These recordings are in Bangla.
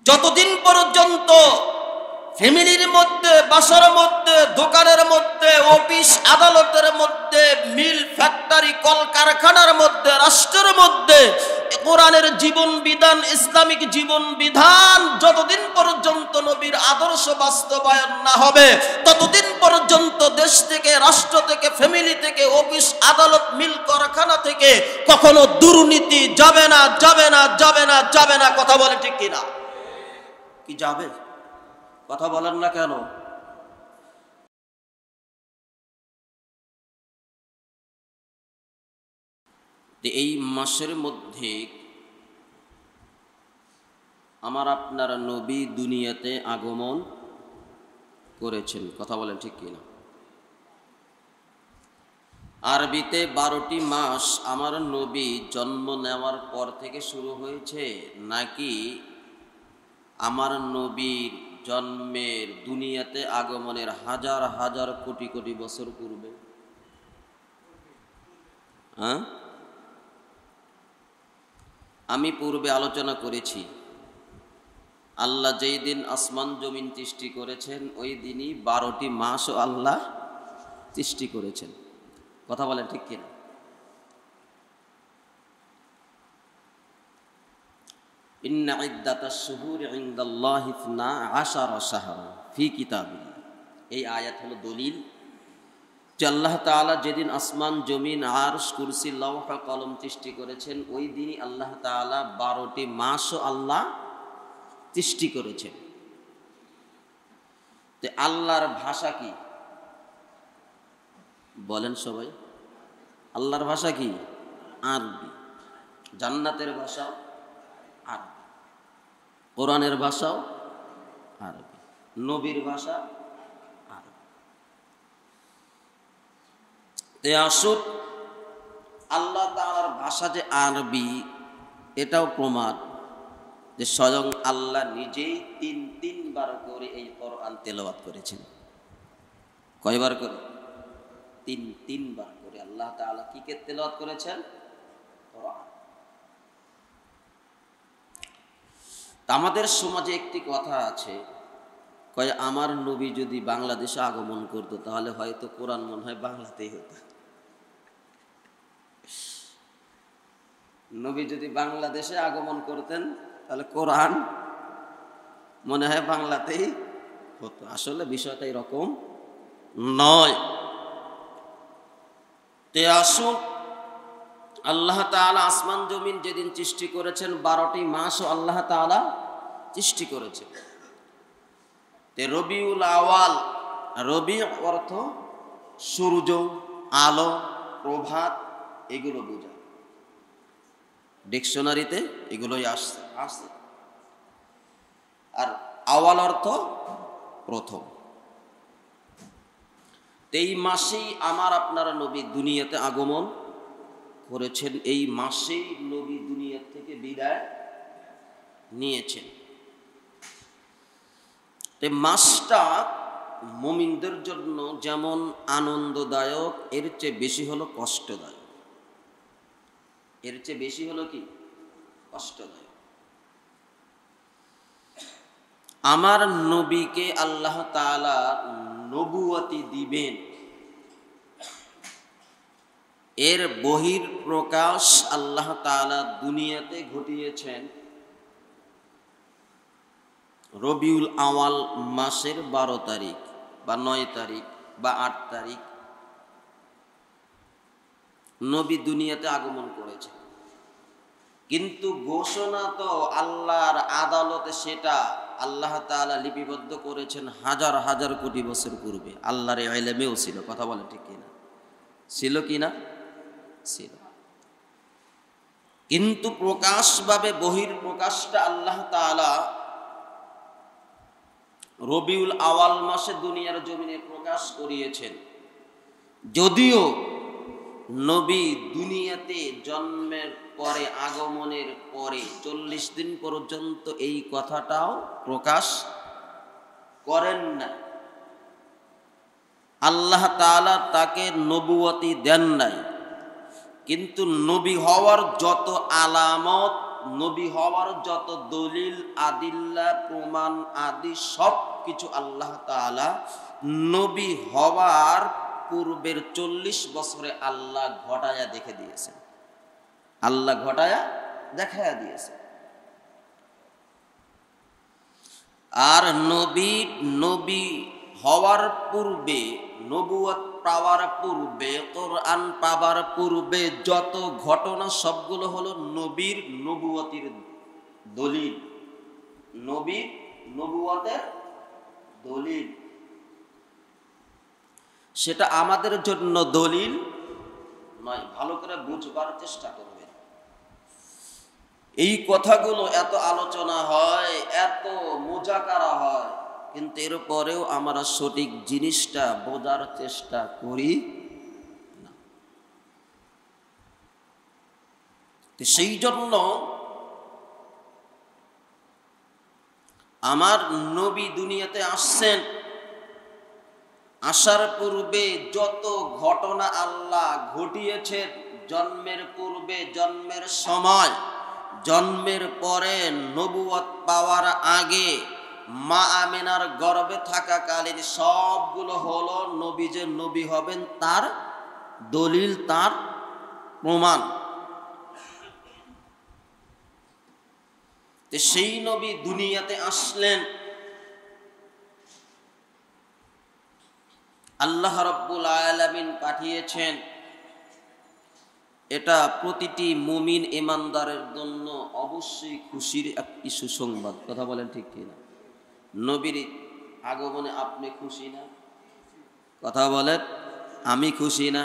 যতদিন পর্যন্ত ফ্যামিলির মধ্যে, বাসার মধ্যে, দোকানের মধ্যে, অফিস আদালতের মধ্যে, মিল ফ্যাক্টরি কলকারখানার মধ্যে, রাষ্ট্রের মধ্যে কোরআনের জীবন বিধান, ইসলামিক জীবন বিধান যতদিন পর্যন্ত নবীর আদর্শ বাস্তবায়ন না হবে, ততদিন পর্যন্ত দেশ থেকে, রাষ্ট্র থেকে, ফ্যামিলি থেকে, অফিস আদালত, মিল কারখানা থেকে কখনো দুর্নীতি যাবে না, যাবে না, যাবে না, যাবে না। কথা বলে ঠিক কিনা? কি যাবে? কথা বলেন না কেন? এই মাসের মধ্যে আমার আপনার নবী দুনিয়াতে আগমন করেছেন। কথা বলেন ঠিক কিনা? আরবিতে 12টি মাস আমার নবী জন্ম নেওয়ার পর থেকে শুরু হয়েছে, নাকি আমার নবীর জন্মের, দুনিয়াতে আগমনের হাজার হাজার কোটি কোটি বছর পূর্বে? আমি পূর্বে আলোচনা করেছি, আল্লাহ যেই দিন আসমান জমিন সৃষ্টি করেছেন ওই দিনই 12টি মাসও আল্লাহ সৃষ্টি করেছেন। কথা বলেন ঠিক কিনা? ইন্না ইদ্দাতাশ শুহুরি ইনদাল্লাহি 12 শাহরা ফি কিতাবিল্লাহ। এই আয়াত হলো দলিল যে আল্লাহ তাআলা যেদিন আসমান জমিন আরশ কুরসি লৌহ কলম সৃষ্টি করেছেন ওই দিনই আল্লাহ তাআলা 12টি মাসও আল্লাহ সৃষ্টি করেছেন। তো আল্লাহর ভাষা কি বলেন সবাই? আল্লাহর ভাষা কি? আরবি। জান্নাতের ভাষাও আরবি, কোরআনের ভাষাও আরবি, নবীর ভাষা আরবি। আসুন, আল্লাহ তাআলার ভাষা যে আরবি এটাও প্রমাণ যে স্বয়ং আল্লাহ নিজেই তিনবার করে এই কোরআন তেলাওয়াত করেছেন। কয়বার করে? তিনবার করে আল্লাহ তাআলা কি কে তেলাওয়াত করেছেন? কোরআন। আমাদের সমাজে একটি কথা আছে, কয় আমার নবী যদি বাংলাদেশে আগমন করতো তাহলে হয়তো কোরআন মনে হয় বাংলাতেই হতো। নবী যদি বাংলাদেশে আগমন করতেন তাহলে কোরআন মনে হয় বাংলাতেই হতো। আসলে বিষয়টা এরকম নয়। তে আসুন, আল্লাহ তাআলা আসমান জমিন যেদিন সৃষ্টি করেছেন 12টি মাসও আল্লাহ তাআলা সৃষ্টি করেছেন। তে রবিউল আওয়াল, রবি অর্থ সূর্য, আলো, প্রভাত, এগুলো বোঝায়। ডিকশনারিতে এগুলোই আসছে। আর আওয়াল অর্থ প্রথম। এই মাসেই আমার আপনারা নবী দুনিয়াতে আগমন করেছেন, এই মাসেই নবী দুনিয়া থেকে বিদায় নিয়েছেন। এই মাসটা মুমিনদের জন্য যেমন আনন্দদায়ক, এর চেয়ে বেশি হলো কষ্টদায়ক। এর চেয়ে বেশি হলো কি? কষ্টদায়ক। আমার নবীকে আল্লাহ তাআলা নবুয়তি দিবেন, এর বহির প্রকাশ আল্লাহ তাআলা দুনিয়াতে ঘটিয়েছেন রবিউল আওয়াল মাসের 12 তারিখ বা 9 তারিখ বা 8 তারিখ নবী দুনিয়াতে আগমন করেছে। কিন্তু ঘোষণা তো আল্লাহর আদালতে সেটা আল্লাহ তাআলা লিপিবদ্ধ করেছেন হাজার হাজার কোটি বছর পূর্বে। আল্লাহর ইলমেও ছিল। কথা বলে ঠিক কিনা? ছিল কিনা? ছিল। কিন্তু প্রকাশভাবে বহির প্রকাশটা আল্লাহ তাআলা রবিউল আওয়াল মাসে দুনিয়ার জমিনে প্রকাশ করিয়েছেন। যদিও নবী দুনিয়াতে জন্মের পরে, আগমনের পরে 40 দিন পর্যন্ত এই কথাটাও প্রকাশ করেন না। আল্লাহ তাআলা তাকে নবুয়তি দেন নাই, কিন্তু নবী হওয়ার যত আলামত নবী হওয়ার যত দলিল আদিল্লা প্রমাণ আদি সব কিছু আল্লাহ তাআলা নবী হওয়ার পূর্বের 40 বছরে আল্লাহ ঘটায়া দেখে দিয়েছেন, আল্লাহ ঘটায়া দেখায়া দিয়েছে। আর নবী হওয়ার পূর্বে, নবুয়ত পাওয়ার পূর্বে, কোরআন পাওয়ার পূর্বে যত ঘটনা সবগুলো হলো নবীর নবুয়তের দলিল, নবীর নবুয়তের দলিল। সেটা আমাদের জন্য দলিল নয়, ভালো করে বুঝবার চেষ্টা করবেন। এই কথাগুলো এত আলোচনা হয়, এত মুজাকারা হয়, কিন্তু এরপরেও আমরা সঠিক জিনিসটা বোঝার চেষ্টা করি না। সেই জন্য আমার নবী দুনিয়াতে আসছেন, আসার পূর্বে যত ঘটনা আল্লাহ ঘটিয়েছেন, জন্মের পূর্বে, জন্মের সময়, জন্মের পরে, নবুয়ত পাওয়ার আগে, মা আমিনার গর্ভে থাকাকালীন সবগুলো হলো নবী যে নবী হবেন তার দলিল, তার প্রমাণ। সেই নবী দুনিয়াতে আসলেন, আল্লাহ রাব্বুল আলামিন পাঠিয়েছেন। এটা প্রতিটি মুমিন ইমানদারের জন্য অবশ্যই খুশির একটি সুসংবাদ। কথা বলেন ঠিক কিনা? নবীর আগমনে আপনি খুশি না? কথা বলেন, আমি খুশি না?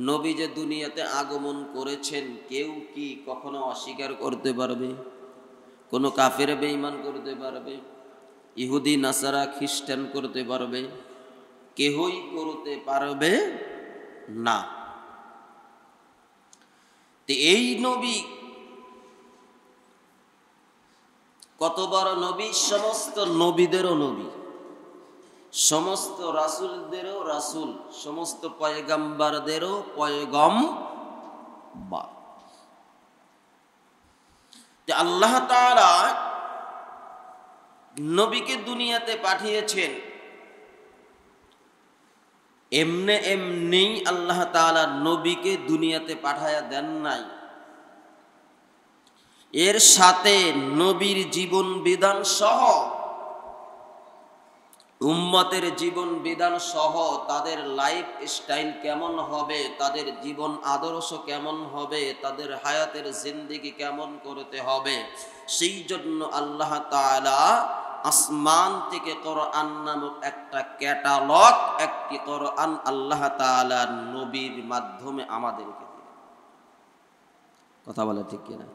নবী যে দুনিয়াতে আগমন করেছেন, কেউ কি কখনো অস্বীকার করতে পারবে? কোনো কাফের বেঈমান করতে পারবে? ইহুদি নাসারা খ্রিস্টান করতে পারবে? কেহই করতে পারবে না। এই নবী কত বড় নবী! সমস্ত নবীদেরও নবী, সমস্ত রাসূলদেরও রাসূল, সমস্ত পয়গম্বরদেরও পয়গম্বর। আল্লাহ তাআলা নবীকে দুনিয়াতে পাঠিয়েছেন, এমনি আল্লাহ তাআলা নবীকে দুনিয়াতে পাঠায়া দেন নাই। এর সাথে নবীর জীবন বিধান সহ, উম্মতের জীবন বিধান সহ, তাদের লাইফ স্টাইল কেমন হবে, তাদের জীবন আদর্শ কেমন হবে, তাদের হায়াতের জিন্দেগি কেমন করতে হবে, সেই জন্য আল্লাহ তাআলা আসমান থেকে কোরআন নামক একটা ক্যাটালগ, একটি কোরআন আল্লাহ তাআলা নবীর মাধ্যমে আমাদেরকে দিলেন। কথা বলে ঠিক কিনা?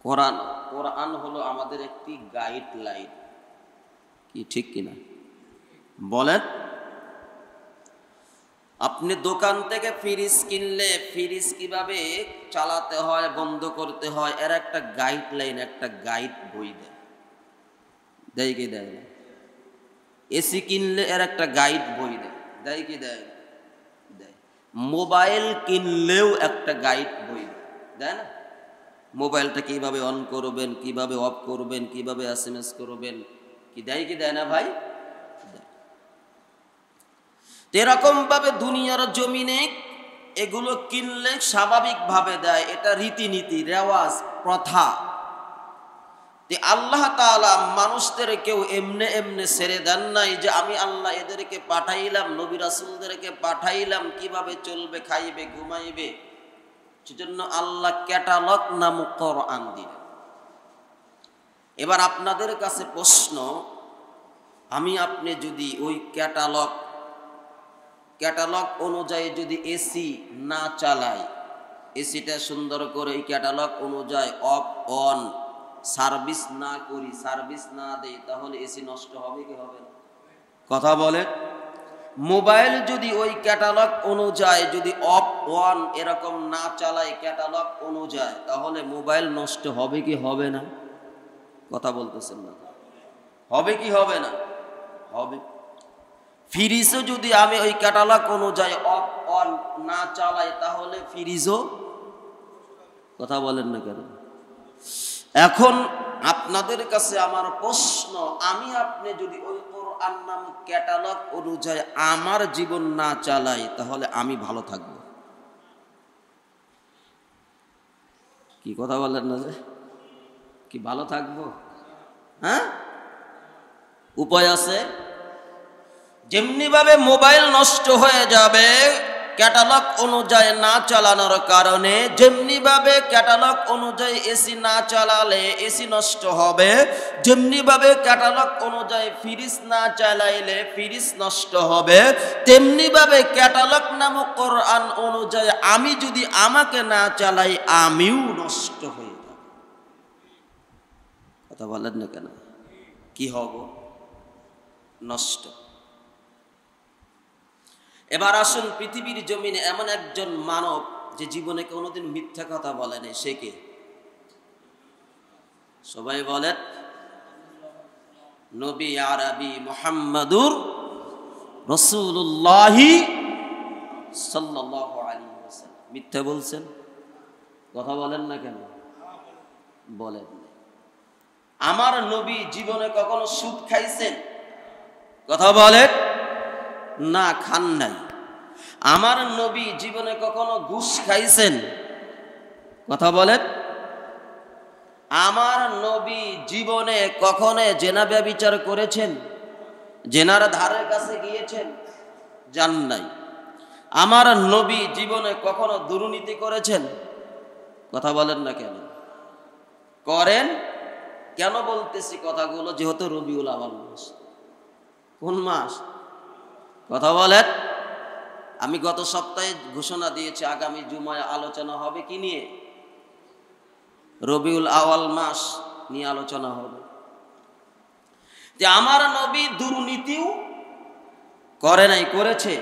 কোরআন হলো আমাদের একটি গাইডলাইন, কি ঠিক কিনা বলেন? আপনি দোকান থেকে ফ্রিজ কিনলে ফ্রিজ কিভাবে চালাতে হয়, বন্ধ করতে হয়, এর একটা গাইডলাইন, একটা গাইড বই দেয়, দেয় কি দেয় না? এসি কিনলে এর একটা গাইড বই দেয়, দেয় কি দেয়? দেয়। মোবাইল কিনলেও একটা গাইড বই দেয় না? মোবাইলটা কিভাবে অন করবেন, কিভাবে অফ করবেন, কিভাবে SMS করবেন, কি দেয় কি দেয় না ভাই? এরকম ভাবে দুনিয়ার জমিনে এগুলো কিনলে স্বাভাবিকভাবে দেয়, এটা রীতিনীতি, রেওয়াজ, প্রথা। আল্লাহ তাআলা মানুষদেরকেও এমনে ছেড়ে দেন নাই যে আমি আল্লাহ এদেরকে পাঠাইলাম, নবী রাসূলদেরকে পাঠাইলাম কিভাবে চলবে, খাইবে, ঘুমাইবে। সেজন্য আল্লাহ ক্যাটালগ নামক কোরআন দিলেন। এবার আপনাদের কাছে প্রশ্ন, আমি আপনি যদি ওই ক্যাটালগ অনুযায়ী যদি এসি না চালাই, এসিটা সুন্দর করে এই ক্যাটালগ অনুযায়ী অফ অন সার্ভিস না করি, সার্ভিস না দেই, তাহলে এসি নষ্ট হবে কি হবে না? কথা বলে। মোবাইল যদি ওই ক্যাটালগ অনুযায়ী যদি অফ অন এরকম না চালাই ক্যাটালগ অনুযায়ী, তাহলে মোবাইল নষ্ট হবে কি হবে না? কথা বলতেছেন না? হবে কি হবে না? হবে। ফ্রিজও যদি আমি ওই ক্যাটালগ অনুযায়ী অফ অন না চালাই, তাহলে ফ্রিজও কথা বলেন না কেন? এখন আপনাদের কাছে আমার প্রশ্ন, আমি আপনি যদি ওই কোরআন নামক ক্যাটালগ অনুযায়ী আমার জীবন না চালাই, তাহলে আমি ভালো থাকবো? কি কথা বলেন না যে কি ভালো থাকবো? হ্যাঁ, উপায় আছে। যেমনি ভাবে মোবাইল নষ্ট হয়ে যাবে ক্যাটালগ অনুযায়ী না চালানোর কারণে, যেমনি ভাবে ক্যাটালগ অনুযায়ী এসি না চালালে এসি নষ্ট হবে, যেমনি ভাবে ক্যাটালগ অনুযায়ী ফ্রিজ না চালাইলে ফ্রিজ নষ্ট হবে, তেমনি ভাবে ক্যাটালগ নামক কোরআন অনুযায়ী আমি যদি আমাকে না চালাই, আমিও নষ্ট হয়ে যাব। কথা বলেন না কেন? কি হব? নষ্ট। এবার আসুন, পৃথিবীর জমিনে এমন একজন মানব যে জীবনে কোনোদিন মিথ্যা কথা বলেনি, সে কে? সবাই বলেন, নবী আরবি মুহাম্মাদুর রাসূলুল্লাহ সাল্লাল্লাহু আলাইহি ওয়াসাল্লাম। মিথ্যা বলছেন? কথা বলেন না কেন? বলেন। আমার নবী জীবনে কখনো সুদ খাইছেন? কথা বলেন না, খান নাই। আমার নবী জীবনে কখনো ঘুষ খাইছেন? কথা বলেন। আমার নবী জীবনে কখনো জেনা ব্যভিচার করেছেন? জেনার ধারের কাছে গিয়েছেন? যান নাই। আমার নবী জীবনে কখনো দুর্নীতি করেছেন? কথা বলেন না কেন? করেন। কেন বলতেছি কথাগুলো? যেহেতু রবিউল আউয়াল মাস। কোন মাস? কথা বলেন। আমি গত সপ্তাহে ঘোষণা দিয়েছি আগামী জুমায় আলোচনা হবে কি নিয়ে? রবিউল আউয়াল মাস নিয়ে আলোচনা হবে। যে আমার নবী দুর্নীতিও করে নাই, করেছে।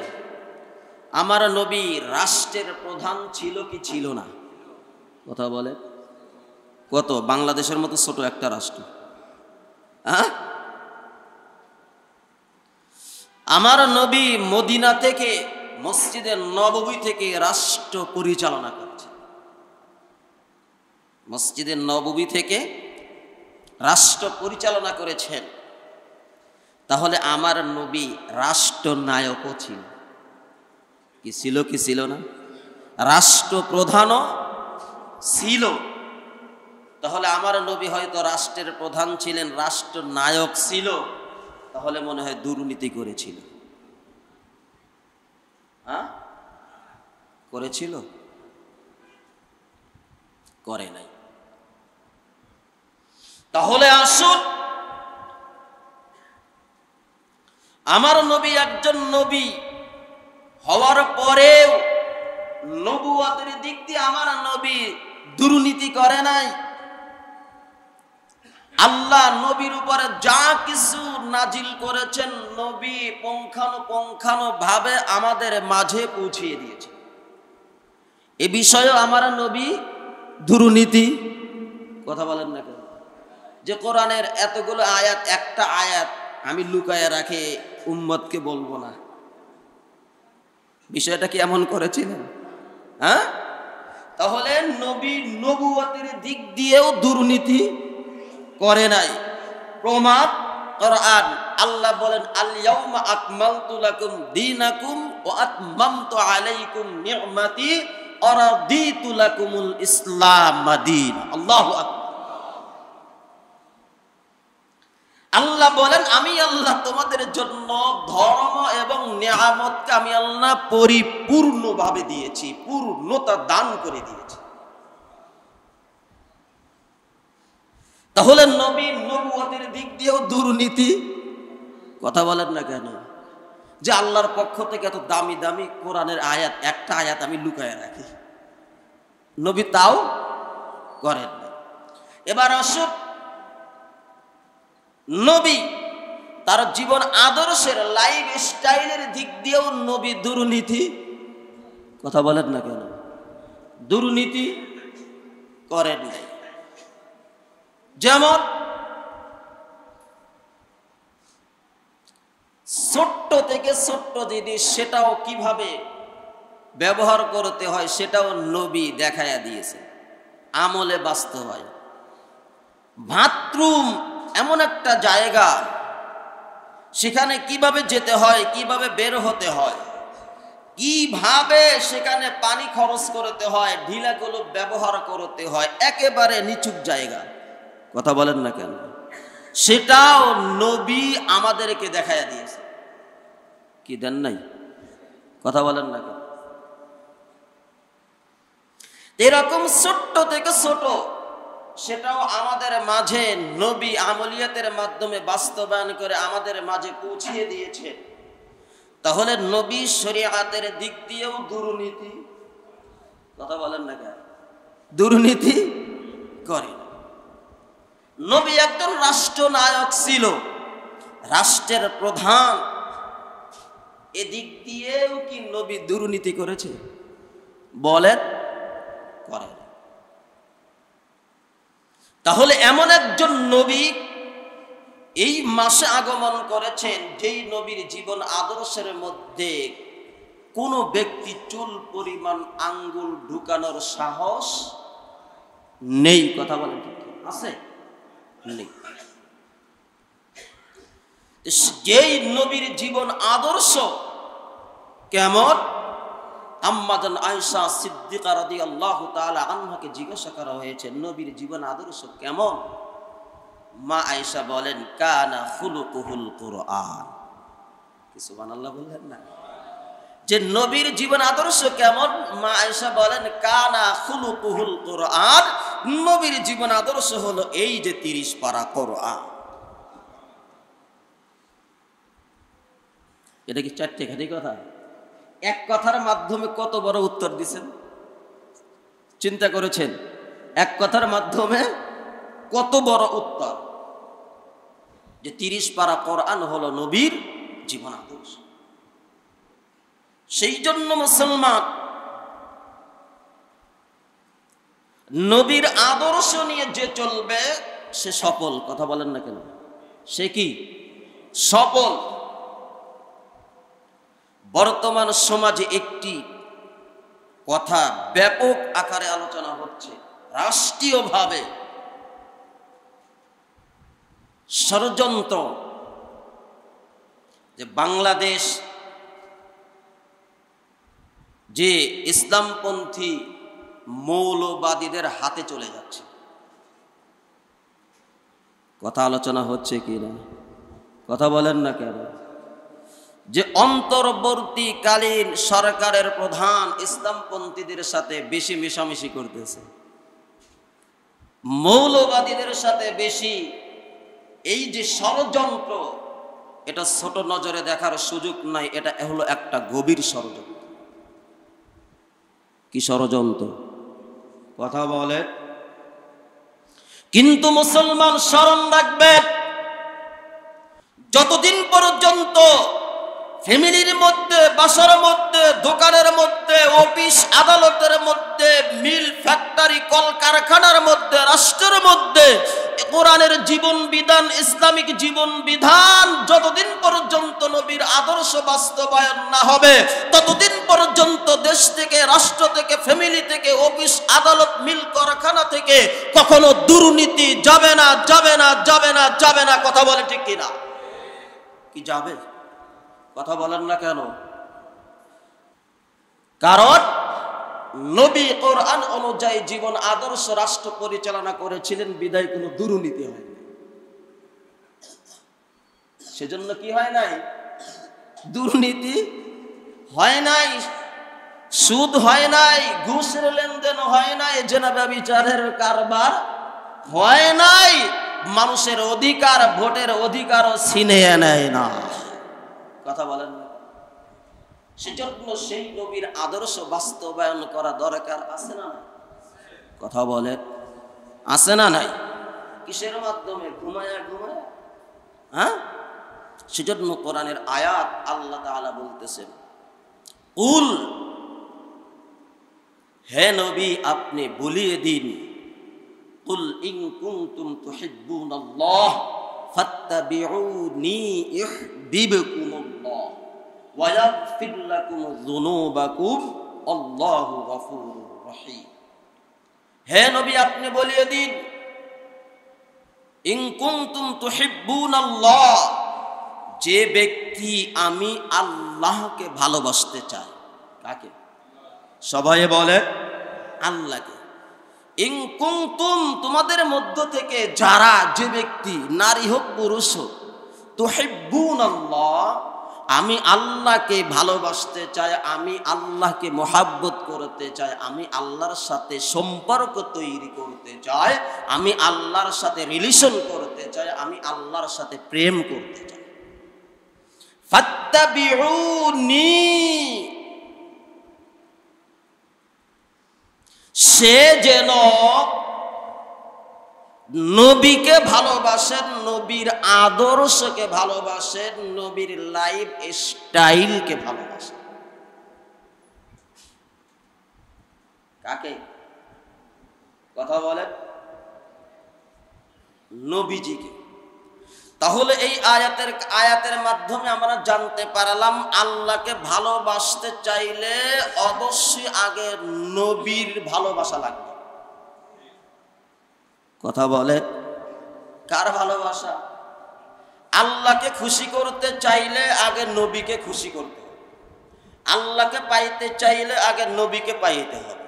আমার নবী রাষ্ট্রের প্রধান ছিল কি ছিল না? কথা বলে। কত? বাংলাদেশের মতো ছোট একটা রাষ্ট্র। হ্যাঁ, আমার নবী মদিনা থেকে, মসজিদে নববী থেকে রাষ্ট্র পরিচালনা করছে। মসজিদে নববী থেকে রাষ্ট্র পরিচালনা করেছেন। তাহলে আমার নবী রাষ্ট্রনায়কও ছিল। কি ছিল কি ছিল না? রাষ্ট্রপ্রধানও ছিল। তাহলে আমার নবী হয়তো রাষ্ট্রের প্রধান ছিলেন, রাষ্ট্রনায়ক ছিল, তাহলে মনে হয় দুর্নীতি করেছিল। হ্যাঁ, করেছিল? করে নাই। তাহলে আসুন, আমার নবী একজন নবী হওয়ার পরেও নবুয়তের দিক দিয়ে আমার নবী দুর্নীতি করে নাই। আল্লাহ নবীর উপরে যা কিছু নাজিল করেছেন, নবী পুঙ্খানু ভাবে আমাদের মাঝে পৌঁছিয়ে দিয়েছে। এ বিষয়ে আমার নবী দুর্নীতি, কথা বলেন না কেন? যে কোরআনের এতগুলো আয়াত, একটা আয়াত আমি লুকায় রাখে উম্মতকে বলবো না, বিষয়টা কি এমন করেছিলেন? হ্যাঁ, তাহলে নবী নবুয়তের দিক দিয়েও দুর্নীতি করে নাই। প্রমাণ কোরআন। আল্লাহ বলেন, আল ইয়াউমা আকমালতু লাকুম দীনাকুম ওয়া আতমামতু আলাইকুম নি'মাতি ওয়া রাদিতু লাকুমুল ইসলাম দীন। আল্লাহু আকবার। আল্লাহ বলেন, আমি আল্লাহ তোমাদের জন্য ধর্ম এবং নিয়ামতকে আমি আল্লাহ পরিপূর্ণভাবে দিয়েছি, পূর্ণতা দান করে দিয়েছি। তাহলে নবী নবুয়তের দিক দিয়েও দুর্নীতি, কথা বলেন না কেন? যে আল্লাহর পক্ষ থেকে এত দামি দামি কোরআনের আয়াত, একটা আয়াত আমি লুকায় রাখি, নবী তাও করেন না। এবার আসুন, নবী তার জীবন আদর্শের লাইফ স্টাইলের দিক দিয়েও নবী দুর্নীতি, কথা বলেন না কেন? দুর্নীতি করেন নাই। যেমন ছোট্ট থেকে ছোট্ট জিনিস, সেটাও কিভাবে ব্যবহার করতে হয় সেটাও নবী দেখায়া দিয়েছে। আমলে বাঁচতে হয়। বাথরুম এমন একটা জায়গা, সেখানে কিভাবে যেতে হয়, কিভাবে বের হতে হয়, কিভাবে সেখানে পানি খরচ করতে হয়, ঢিলাগুলো ব্যবহার করতে হয়, একেবারে নিচুক জায়গা। কথা বলেন না কেন? সেটাও নবী আমাদেরকে দেখাইয়া দিয়েছে। কি দেন নাই? কথা বলেন না কেন? এরকম ছোট্ট থেকে ছোট, সেটাও আমাদের মাঝে নবী আমলিয়াতের মাধ্যমে বাস্তবায়ন করে আমাদের মাঝে পৌঁছিয়ে দিয়েছে। তাহলে নবী শরীয়তের দিক দিয়েও দুর্নীতি, কথা বলেন না কেন, দুর্নীতি করে। নবী একজন রাষ্ট্রনায়ক ছিল, রাষ্ট্রের প্রধান, এদিক দিয়েও কি নবী দুর্নীতি করেছে? বলেন, করেন। তাহলে এমন একজন নবী এই মাসে আগমন করেছেন, যেই নবীর জীবন আদর্শের মধ্যে কোন ব্যক্তি চুল পরিমাণ আঙ্গুল ঢুকানোর সাহস নেই। কথা বলেন, ঠিক আছে? নেই। যেই নবীর জীবন আদর্শ কেমন, আম্মাজান আয়েশা সিদ্দিকা রাদিয়াল্লাহু তাআলা আনহাকে জিজ্ঞাসা করা হয়েছে, নবীর জীবন আদর্শ কেমন? মা আয়েশা বলেন, কানা খুলুকুহুল কুরআন। কি সুবহানাল্লাহ বললেন না? যে নবীর জীবন আদর্শ কেমন? মা আয়েশা বলেন, কানা খুলুকুহুল কুরআন। নবীর জীবন আদর্শ হলো এই যে 30 পারা কোরআন। এটা কি চারটে খালি কথা? এক কথার মাধ্যমে কত বড় উত্তর দিচ্ছেন, চিন্তা করেছেন? এক কথার মাধ্যমে কত বড় উত্তর, যে 30 পারা কোরআন হলো নবীর জীবন আদর্শ। সেই জন্য মুসলমান নবীর আদর্শ নিয়ে যে চলবে সে সফল। কথা বলেন না কেন? সে কি সফল? বর্তমান সমাজে একটি কথা ব্যাপক আকারে আলোচনা হচ্ছে, রাষ্ট্রীয়ভাবে ষড়যন্ত্র, যে বাংলাদেশ যে ইসলামপন্থী মৌলবাদীদের হাতে চলে যাচ্ছে। কথা আলোচনা হচ্ছে কি না? কথা বলেন না কেন? যে অন্তর্বর্তীকালীন সরকারের প্রধান ইসলামপন্থীদের সাথে বেশি মেশামেশি করতেছে, মৌলবাদীদের সাথে বেশি। এই যে ষড়যন্ত্র, এটা ছোট নজরে দেখার সুযোগ নাই, এটা হলো একটা গভীর ষড়যন্ত্র। কি ষড়যন্ত্র? কথা বলে। কিন্তু মুসলমান স্মরণ রাখবে, যতদিন পর্যন্ত ফ্যামিলির মধ্যে, বাসার মধ্যে, দোকানের মধ্যে, অফিস আদালতের মধ্যে, মিল ফ্যাক্টরি কলকারখানার মধ্যে, রাষ্ট্রের মধ্যে কোরআনের জীবন বিধান, ইসলামিক জীবন বিধান যতদিন পর্যন্ত নবীর আদর্শ বাস্তবায়ন না হবে, ততদিন পর্যন্ত দেশ থেকে, রাষ্ট্র থেকে, ফ্যামিলি থেকে, অফিস আদালত, মিল কারখানা থেকে কখনো দুর্নীতি যাবে না, যাবে না, যাবে না, যাবে না। কথা বলে ঠিক কিনা? কি যাবে? কথা বলেন না কেন? কারণ নবী কোরআন অনুযায়ী জীবন আদর্শ রাষ্ট্র পরিচালনা করেছিলেন, বিদায় কোনো দুর্নীতি হয়নি। সেজন্য কি হয় নাই? দুর্নীতি হয় নাই, সুদ হয় নাই, ঘুষের লেনদেন হয় নাই, জেনা ব্যভিচারের কারবার হয় নাই, মানুষের অধিকার, ভোটের অধিকারও ছিনিয়ে নেয় না। কথা বলেন না? সেজন্য সেই নবীর আদর্শ বাস্তবায়ন করা দরকার আছে না? কথা বলে, আছে না নাই? কিসের মাধ্যমে? ঘুমায়া ঘুমায়া? হ্যাঁ, সেজন্য কোরআনের আয়াত আল্লাহ তাআলা বলতেছেন, কুল, হে নবী আপনি বলিয়ে দিন, কুল ইন কুনতুম তুহিব্বুনাল্লাহ ফাত্তাবিউনি ইউহিব্বুকুমুল্লাহ ওয়া ইয়াগফির লাকুম যুনুবাকুম আল্লাহু গফুরুর রহিম। হে নবী আপনি বলিয়ে দিন, ইন কুনতুম তুহিব্বুনাল্লাহ, যে ব্যক্তি আমি আল্লাহকে ভালোবাসতে চাই। কাকে? সবাই বলে আল্লাহকে। ইন কুনতুম, তোমাদের মধ্য থেকে যারা, যে ব্যক্তি, নারী হোক পুরুষ হোক, তুহিব্বুনাল্লাহ, আমি আল্লাহকে ভালোবাসতে চাই, আমি আল্লাহকে মোহাব্বত করতে চাই, আমি আল্লাহর সাথে সম্পর্ক তৈরি করতে চাই, আমি আল্লাহর সাথে রিলেশন করতে চাই, আমি আল্লাহর সাথে প্রেম করতে চাই, ফাত্তাবিউনি, সে যেন নবীকে ভালোবাসেন, নবীর আদর্শকে ভালোবাসেন, নবীর লাইফ স্টাইলকে ভালোবাসেন। কাকে? কথা বলেন, নবীজিকে। তাহলে এই আয়াতের মাধ্যমে আমরা জানতে পারলাম, আল্লাহকে ভালোবাসতে চাইলে অবশ্যই আগে নবীর ভালোবাসা লাগবে। কথা বলে, কার ভালোবাসা? আল্লাহকে খুশি করতে চাইলে আগে নবীকে খুশি করতে হবে। আল্লাহকে পাইতে চাইলে আগে নবীকে পাইতে হবে।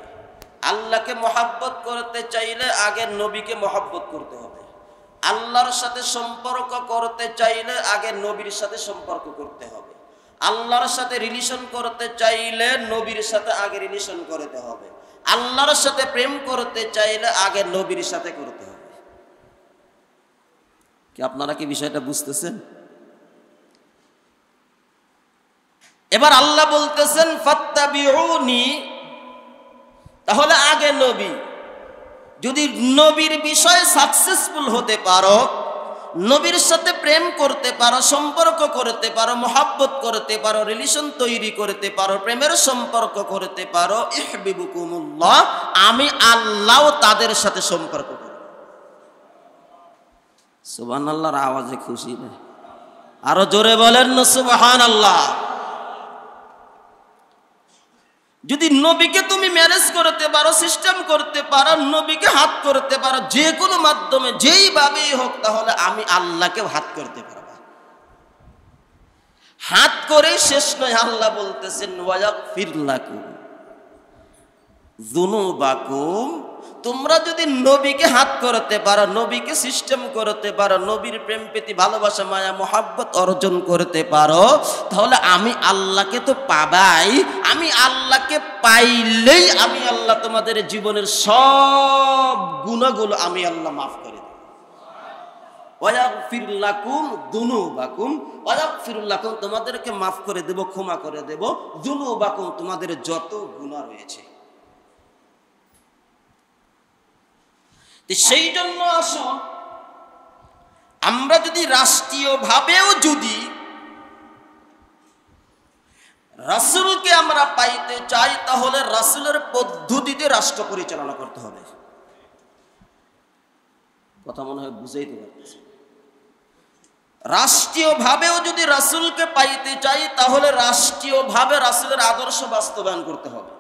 আল্লাহকে মহাব্বত করতে চাইলে আগে নবীকে মহাব্বত করতে হবে। আল্লাহর সাথে সম্পর্ক করতে চাইলে আগে নবীর সাথে সম্পর্ক করতে হবে। আল্লাহর সাথে রিলেশন করতে চাইলে নবীর সাথে আগে রিলেশন করতে হবে। আল্লাহর সাথে প্রেম করতে চাইলে আগে নবীর সাথে করতে হবে। কি আপনারা কি বিষয়টা বুঝতেছেন? এবার আল্লাহ বলতেছেন ফাত্তাবিউনি, তাহলে আগে নবী। যদি নবীর বিষয়ে সাকসেসফুল হতে পারো, নবীর সাথে প্রেম করতে পারো, সম্পর্ক করতে পারো, মহাব্বত করতে পারো, রিলেশন তৈরি করতে পারো, প্রেমের সম্পর্ক করতে পারো, ইহবিবুকুমুল্লাহ, আমি আল্লাহ তাদের সাথে সম্পর্ক করব। সুবহানাল্লাহর আওয়াজে খুশি না? আরো জোরে বলেন না সুবহানাল্লাহ। যদি নবীকে তুমি ম্যানেজ করতে পারো, সিস্টেম করতে পারো, নবীকে হাত করতে পারো, যে কোনো মাধ্যমে যেইভাবেই হোক, তাহলে আমি আল্লাহকে হাত করতে পারবা। হাত করে শেষ নয়, আল্লাহ বলতেছেন ওয়ায়াগফির লাকুম যুনুবাকুম, তোমরা যদি নবীকে হাত করতে পারো, নবীকে সিস্টেম করতে পারো, নবীর প্রেম প্রীতি ভালোবাসা মায়া মোহাব্বত অর্জন করতে পারো, তাহলে আমি আল্লাহকে তো পাবাই। আমি আল্লাহকে পাইলেই আমি আল্লাহ তোমাদের জীবনের সব গুনাহগুলো আমি আল্লাহ মাফ করে দেব। ওয়ায়াগফির লাকুম যুনুবাকুম, ওয়ায়াগফির লাকুম, তোমাদেরকে মাফ করে দেব, ক্ষমা করে দেব, যুনুবাকুম, তোমাদের যত গুনাহ রয়েছে। সেই জন্য আসুন, আমরা যদি রাষ্ট্রীয়ভাবেও যদি রাসূলকে আমরা পাইতে চাই, তাহলে রাসূলের পদ্ধতিতে রাষ্ট্র পরিচালনা করতে হবে। কথা মনে হয় বুঝাইতে পারতেছি। রাষ্ট্রীয়ভাবেও যদি রাসূলকে পাইতে চাই, তাহলে রাষ্ট্রীয়ভাবে রাসূলের আদর্শ বাস্তবায়ন করতে হবে।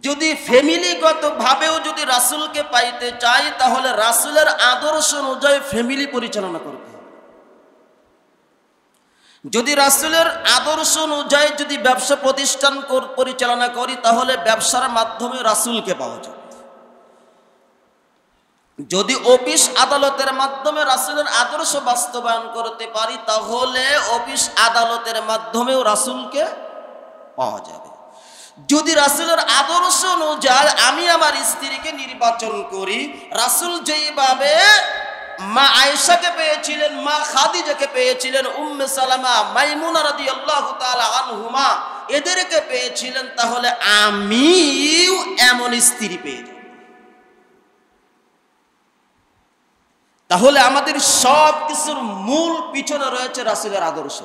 যদি ফ্যামিলিগত ভাবেও যদি রাসূলকে পাইতে চাই, তাহলে রাসূলের আদর্শ অনুযায়ী ফ্যামিলি পরিচালনা করতে হবে। যদি রাসূলের আদর্শ অনুযায়ী যদি ব্যবসা প্রতিষ্ঠান পরিচালনা করি, তাহলে ব্যবসার মাধ্যমে রাসূলকে পাওয়া যাবে। যদি অফিস আদালতের মাধ্যমে রাসূলের আদর্শ বাস্তবায়ন করতে পারি, তাহলে অফিস আদালতের মাধ্যমেও রাসূলকে পাওয়া যাবে। যদি রাসূলের আদর্শ অনুযায়ী আমি আমার স্ত্রীকে নির্বাচন করি, রাসূল যেইভাবে মা আয়েশাকে পেয়েছিলেন, মা খাদিজাকে পেয়েছিলেন, উম্মে সালামা, মাইমুনা রাদিয়াল্লাহু তাআলা আনহুমা, এদেরকে পেয়েছিলেন, তাহলে আমিও এমন স্ত্রী পেয়ে যাব। তাহলে আমাদের সব কিছুর মূল পিছনে রয়েছে রাসূলের আদর্শ।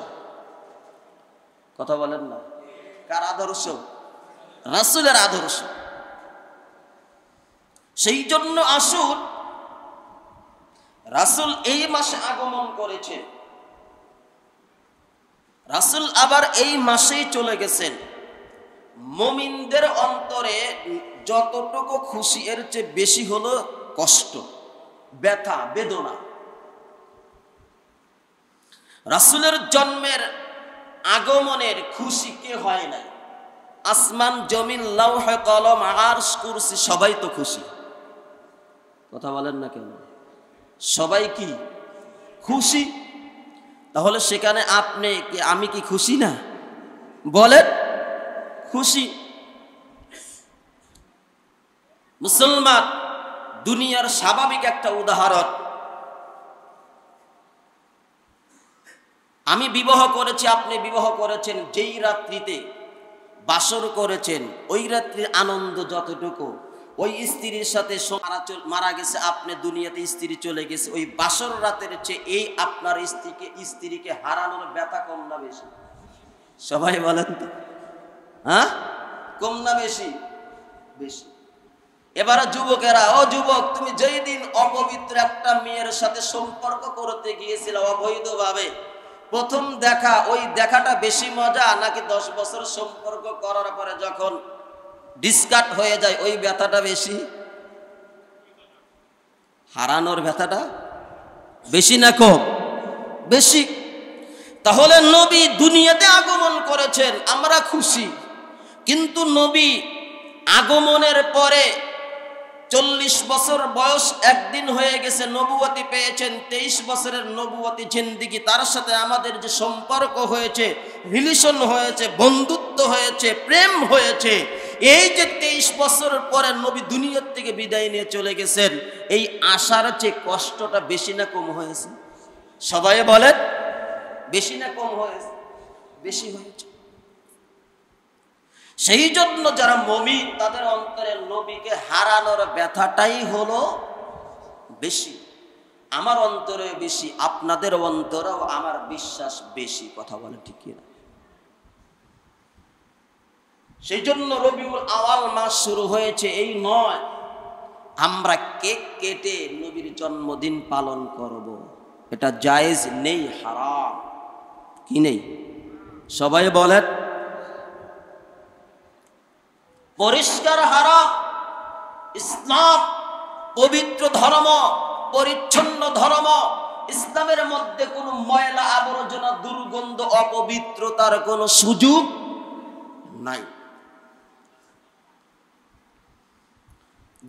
কথা বলেন না? কার আদর্শ? রাসূলের আদর্শ। সেই জন্য আসুন, রাসূল এই মাসে আগমন করেছে, রাসূল আবার এই মাসেই চলে গেছেন। মুমিনদের অন্তরে যতটুকু খুশি এর চেয়ে বেশি হলো কষ্ট, ব্যথা, বেদনা। রাসূলের জন্মের আগমনের খুশি কে হয় নাই? আসমান, জমিন, লৌহ কলম, আরশ, কুরসি সবাই তো খুশি। কথা বলেন না কেন? সবাই কি খুশি? তাহলে সেখানে আপনি কি আমি কি খুশি না? বলেন, খুশি। মুসলমান দুনিয়ার স্বাভাবিক একটা উদাহরণ। আমি বিবাহ করেছি, আপনি বিবাহ করেছেন, যেই রাত্রিতে বাসর করেছেন ওই রাত্রির আনন্দ যতটুকু, ওই স্ত্রীর সাথে মারা গেছে, আপনি দুনিয়াতে স্ত্রী চলে গেছে, ওই বাসর রাতের চেয়ে এই আপনার স্ত্রীকে হারানোর ব্যথা কম না বেশি? সবাই বলেন তো, হ্যাঁ, কম না বেশি? বেশি। এবারে যুবকেরা, ও যুবক, তুমি যেই দিন অপবিত্র একটা মেয়ের সাথে সম্পর্ক করতে গিয়েছিল অবৈধভাবে, প্রথম দেখা, ওই দেখাটা বেশি মজা নাকি 10 বছর সম্পর্ক করার পরে যখন ডিসকাট হয়ে যায় ওই ব্যথাটা বেশি? হারানোর ব্যথাটা বেশি না কম? বেশি। তাহলে নবী দুনিয়াতে আগমন করেছেন, আমরা খুশি, কিন্তু নবী আগমনের পরে 40 বছর বয়স একদিন হয়ে গেছে, নবুয়তি পেয়েছেন, 23 বছরের নবুয়তি জিন্দেগি, তার সাথে আমাদের যে সম্পর্ক হয়েছে, রিলেশন হয়েছে, বন্ধুত্ব হয়েছে, প্রেম হয়েছে, এই যে 23 বছর পরে নবী দুনিয়ার থেকে বিদায় নিয়ে চলে গেছেন, এই আশার চেয়ে কষ্টটা বেশি না কম হয়েছে? সবাই বলেন, বেশি না কম হয়েছে? বেশি হয়েছে। সেই জন্য যারা মুমিন তাদের অন্তরে নবীকে হারানোর ব্যথাটাই হলো বেশি। আমার অন্তরে বেশি, আপনাদের অন্তরেও আমার বিশ্বাস বেশি। কথা বলে ঠিক না? সেই জন্য রবিউল আওয়াল মাস শুরু হয়েছে এই নয় আমরা কেক কেটে নবীর জন্মদিন পালন করব, এটা জায়েজ নেই, হারাম। কি নেই? সবাই বলেন, পরিষ্কার হারাম। ইসলাম পবিত্র ধর্ম, পরিচ্ছন্ন ধর্ম। ইসলামের মধ্যে কোনো ময়লা আবর্জনা, দুর্গন্ধ, অপবিত্রতার কোনো সুযোগ নাই।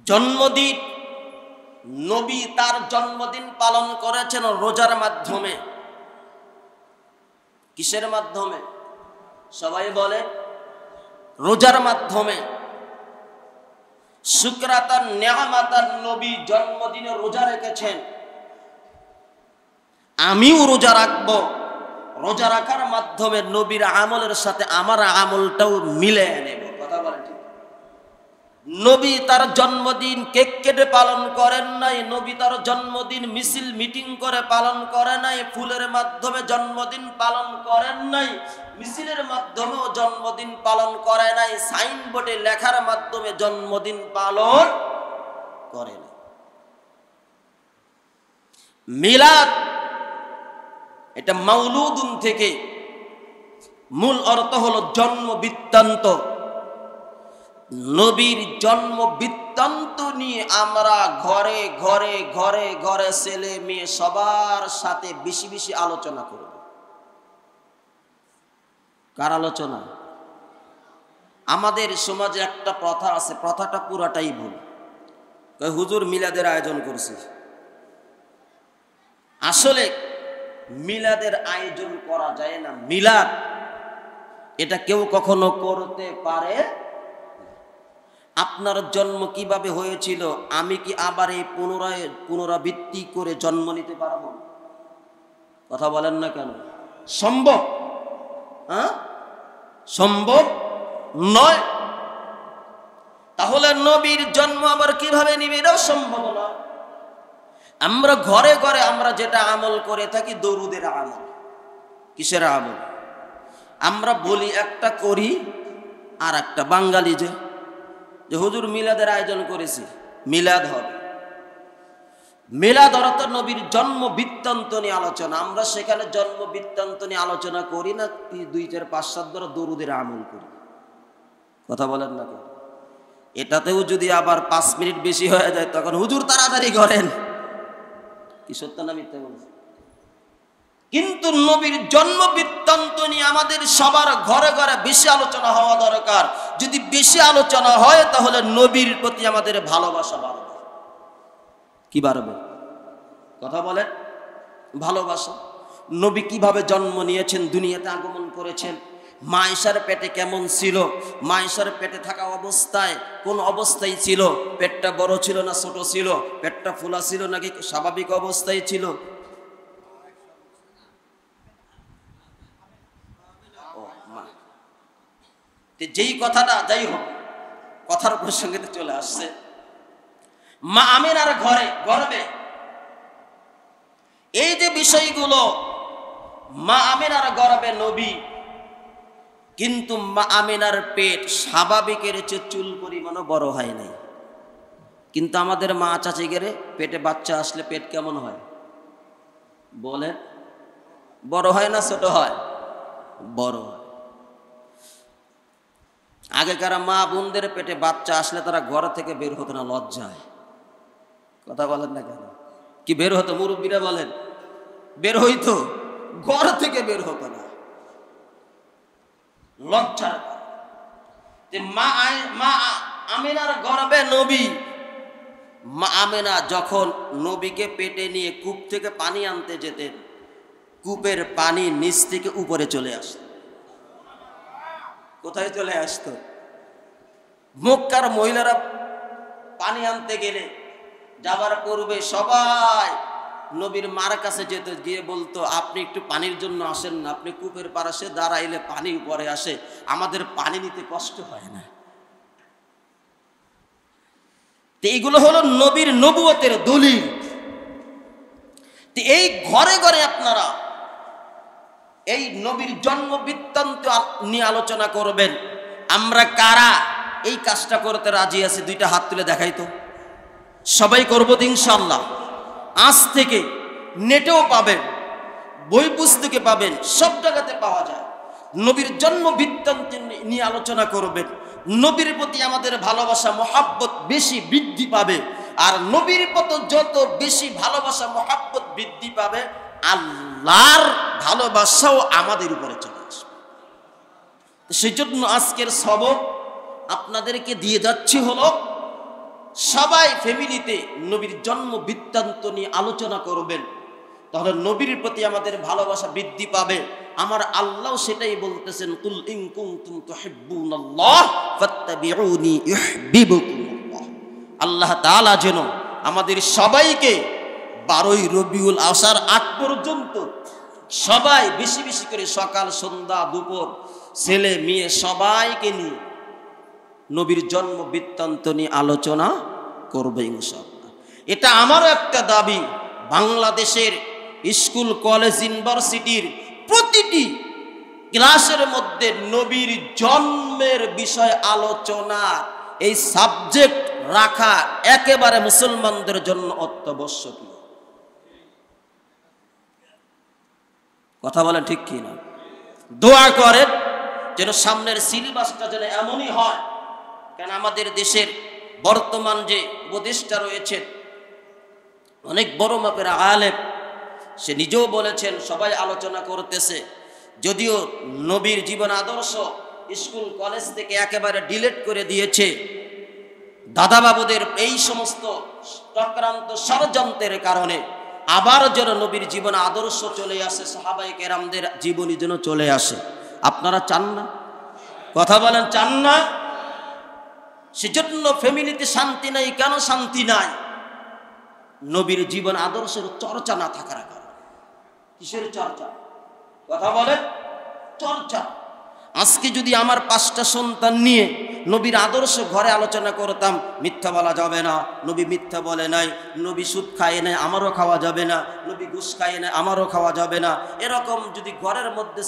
জন্মদিন, নবী তার জন্মদিন পালন করেছেন রোজার মাধ্যমে। কিসের মাধ্যমে? সবাই বলে, রোজার মাধ্যমে। শুকরাতান নিয়ামাতান, নবী জন্মদিনে রোজা রেখেছেন, আমিও রোজা রাখব। রোজা রাখার মাধ্যমে নবীর আমলের সাথে আমার আমলটাও মিলে নেব। কথা বলেন ঠিক? নবী তার জন্মদিন কেক কেটে পালন করেন নাই, নবী তার জন্মদিন মিছিল মিটিং করে পালন করে নাই, ফুলের মাধ্যমে জন্মদিন পালন করেন নাই, মিছিলের মাধ্যমেও জন্মদিন পালন করে নাই, সাইনবোর্ডে লেখার মাধ্যমে জন্মদিন পালন করে নাই। মিলাদ, এটা মাউলুদুন থেকে, মূল অর্থ হলো জন্ম বৃত্তান্ত। নবীর জন্ম বৃত্তান্ত নিয়ে আমরা ঘরে ঘরে ঘরে ঘরে ছেলে মেয়ে সবার সাথে বেশি বেশি আলোচনা করব। কার আলোচনা? আমাদের সমাজে একটা প্রথা আছে, প্রথাটা পুরাটাই ভুল। হুজুর মিলাদের আয়োজন করছে। আসলে মিলাদের আয়োজন করা যায় না। মিলাদ এটা কেউ কখনো করতে পারে। আপনার জন্ম কিভাবে হয়েছিল, আমি কি আবার এই পুনরাবৃত্তি করে জন্ম নিতে পারবো? কথা বলেন না কেন? সম্ভব? হ্যাঁ, সম্ভব নয়। তাহলে নবীর জন্ম আবার কিভাবে নিবে, এটাও সম্ভব নয়। আমরা ঘরে ঘরে আমরা যেটা আমল করে থাকি, দরুদের আমল। কিসের আমল? আমরা বলি একটা, করি আর একটা। বাঙালি যে হুজুর মিলাদের আয়োজন করেছি, মিলাদ হবে। মিলাদ অর্থ নবীর জন্ম বৃত্তান্ত নিয়ে আলোচনা। আমরা সেখানে জন্ম বৃত্তান্ত নিয়ে আলোচনা করি না, 2, 4, 5, 7 দরুদের আমল করি। কথা বলেন না কেন? এটাতেও যদি আবার 5 মিনিট বেশি হয়ে যায় তখন হুজুর তাড়াতাড়ি করেন। কি সত্য না মিথ্যা বলছি? কিন্তু নবীর জন্ম বৃত্তান্ত নিয়ে আমাদের সবার ঘরে ঘরে বেশি আলোচনা হওয়া দরকার। যদি বেশি আলোচনা হয় তাহলে নবীর প্রতি আমাদের ভালোবাসা বাড়বে। কি বাড়বে? কথা বলেন। ভালোবাসা। নবী কিভাবে জন্ম নিয়েছেন, দুনিয়াতে আগমন করেছেন, মায়েশার পেটে কেমন ছিল, মায়েশার পেটে থাকা অবস্থায় কোন অবস্থায় ছিল, পেটটা বড় ছিল না ছোট ছিল, পেটটা ফোলা ছিল নাকি স্বাভাবিক অবস্থায় ছিল, যেই কথাটা যাই হোক কথার প্রসঙ্গে চলে আসছে। মা আমিনার গর্ভে এই যে বিষয়গুলো, মা আমিনার গর্ভে নবী, কিন্তু মা আমিনার পেট স্বাভাবিকের চেয়ে চুল পরিমাণও বড় হয় নাই। কিন্তু আমাদের মা চাচিগেরে পেটে বাচ্চা আসলে পেট কেমন হয় বলে? বড় হয় না ছোট হয়? বড় হয়। আগেকার মা বোনদের পেটে বাচ্চা আসলে তারা ঘর থেকে বের হতো না, লজ্জায়। কথা বলেন না কেন? কি বের হতো? মুরব্বীরা বলেন বের হইতো, ঘর থেকে বের হতো না, লজ্জার। মা আমিনার গর্ভে নবী, মা আমিনা যখন নবীকে পেটে নিয়ে কূপ থেকে পানি আনতে যেতেন, কূপের পানি নিচ থেকে উপরে চলে আসত। কোথায় চলে আসতো? মক্কার মহিলারা পানি আনতে গেলে যাবার পূর্বে সবাই নবীর মার কাছে যেত, গিয়ে বলতো আপনি একটু পানির জন্য আসেন না, আপনি কূপের পাশে দাঁড়াইলে পানি উপরে আসে, আমাদের পানি নিতে কষ্ট হয় না। এইগুলো হলো নবীর নবুয়তের দলিল। এই ঘরে ঘরে আপনারা এই নবীর জন্ম বৃত্তান্ত নিয়ে আলোচনা করবেন। আমরা কারা এই কাজটা করতে রাজি আছি? দুইটা হাত তুলে দেখাই তো। সবাই করবো তো ইনশাআল্লাহ। আজ থেকে নেটেও পাবেন, বই পুস্তকে পাবেন, সব জায়গাতে পাওয়া যায়। নবীর জন্ম বৃত্তান্ত নিয়ে আলোচনা করবেন। নবীর প্রতি আমাদের ভালোবাসা মহাব্বত বেশি বৃদ্ধি পাবে। আর নবীর প্রতি যত বেশি ভালোবাসা মহাব্বত বৃদ্ধি পাবে, আল্লাহর ভালোবাসাও আমাদের উপরে চলে আসবে। সেই জন্য আজকের সবক আপনাদেরকে দিয়ে যাচ্ছি হলো, সবাই ফ্যামিলিতে নবীর জন্ম বৃত্তান্ত নিয়ে আলোচনা করবেন, তাহলে নবীর প্রতি আমাদের ভালোবাসা বৃদ্ধি পাবে। আমার আল্লাহ সেটাই বলতেছেন, কুল ইন কুনতুম তুহিব্বুনাল্লাহ ফাত্তাবিউনি ইউহিব্বুকুমুল্লাহ। আল্লাহ তাআলা যেন আমাদের সবাইকে 12ই রবিউল আওয়াল আগ পর্যন্ত সবাই বেশি বেশি করে সকাল সন্ধ্যা দুপুর ছেলে মেয়ে সবাইকে নিয়ে নবীর জন্ম বৃত্তান্ত নিয়ে আলোচনা করবে ইনশাআল্লাহ। এটা আমারও একটা দাবি। বাংলাদেশের স্কুল কলেজ ইউনিভার্সিটির প্রতিটি ক্লাসের মধ্যে নবীর জন্মের বিষয় আলোচনা, এই সাবজেক্ট রাখা একেবারে মুসলমানদের জন্য অত্যাবশ্যকীয়। কথা বলেন ঠিক কি না? দোয়া করেন যেন সামনের সিলেবাসটা যেন এমনই হয়। কারণ আমাদের দেশের বর্তমান যে উপদেষ্টা রয়েছে, অনেক বড় মাপের আলেম, সে নিজেও বলেছেন সবাই আলোচনা করতেছে, যদিও নবীর জীবন আদর্শ স্কুল কলেজ থেকে একেবারে ডিলিট করে দিয়েছে, দাদাবাবুদের এই সমস্ত চক্রান্ত ষড়যন্ত্রের কারণে আবার যেন নবীর জীবন আদর্শ চলে আসে, সাহাবায়ে কেরামদের জীবনী যেন চলে আসে। আপনারা চান না? কথা বলেন, চান না? সেজন্য ফ্যামিলিতে শান্তি নাই। কেন শান্তি নাই? নবীর জীবন আদর্শের চর্চা না থাকার কারণে। কিসের চর্চা? কথা বলেন, চর্চা। আজকে যদি আমার 5টা সন্তান নিয়ে নবীর আদর্শ ঘরে আলোচনা করতাম, মিথ্যা বলা যাবে না, নবী মিথ্যা বলে নাই, নবী সুদ খায় নাই, আমারও খাওয়া যাবে না, নবী ঘুষ খায় নাই, আমারও খাওয়া যাবে না, এরকম যদি ঘরের মধ্যে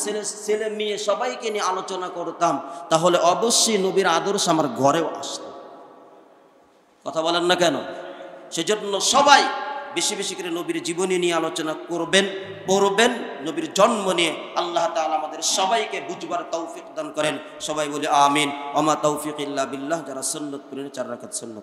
ছেলে মেয়ে সবাইকে নিয়ে আলোচনা করতাম, তাহলে অবশ্যই নবীর আদর্শ আমার ঘরেও আসতো। কথা বলেন না কেন? সেজন্য সবাই বেশি বেশি করে নবীর জীবনী নিয়ে আলোচনা করবেন, পড়বেন, নবীর জন্ম নিয়ে। আল্লাহ তাআলা আমাদের সবাইকে বুঝবার তৌফিক দান করেন। সবাই বলি আমিন। ওমা তৌফিক ইল্লা বিল্লাহ। যারা সুন্নাত পড়েন 4 রাকাত সুন্নাত